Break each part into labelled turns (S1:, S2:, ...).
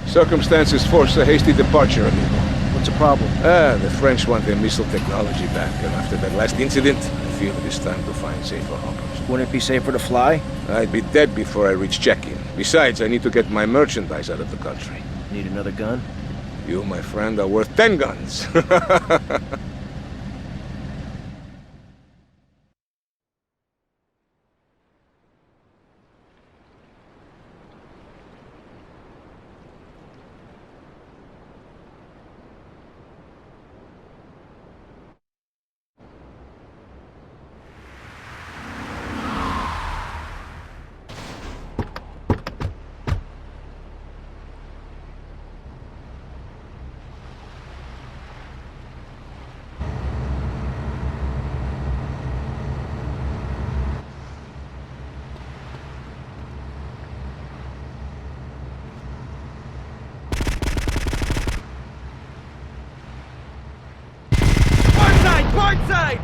S1: Circumstances forced a hasty departure, amigo.
S2: What's the problem?
S1: The French want their missile technology back, and after that last incident, I feel it is time to find safer harbors.
S2: Wouldn't it be safer to fly?
S1: I'd be dead before I reach check-in. Besides, I need to get my merchandise out of the country.
S2: Need another gun?
S1: You, my friend, are worth 10 guns.
S3: Portside!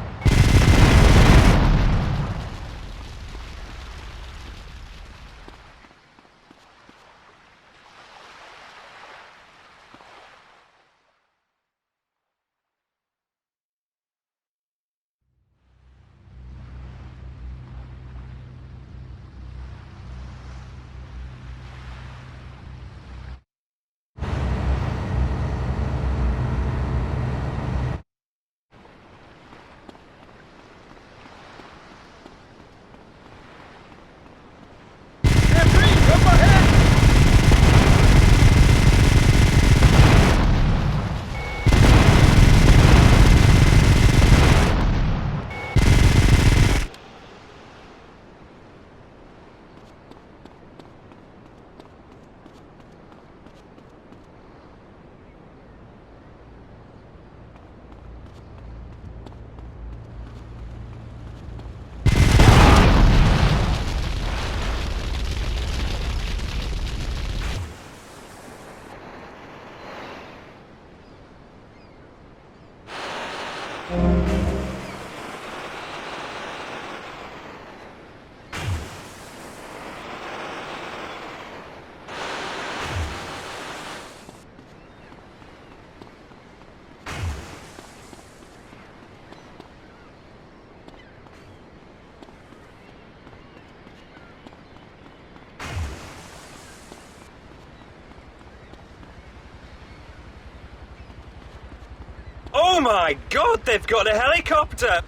S3: Oh my God, they've got a helicopter!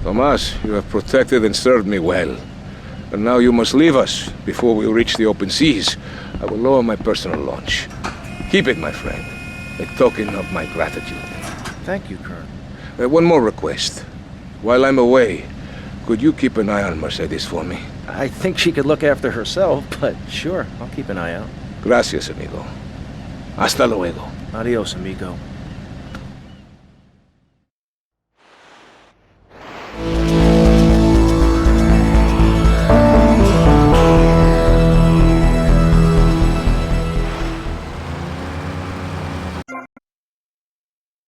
S1: Tomas, you have protected and served me well. And now you must leave us before we reach the open seas. I will lower my personal launch. Keep it, my friend, a token of my gratitude.
S2: Thank you, Colonel.
S1: One more request. While I'm away, could you keep an eye on Mercedes for me?
S2: I think she could look after herself, but sure, I'll keep an eye out.
S1: Gracias, amigo. Hasta luego.
S2: Adios, amigo.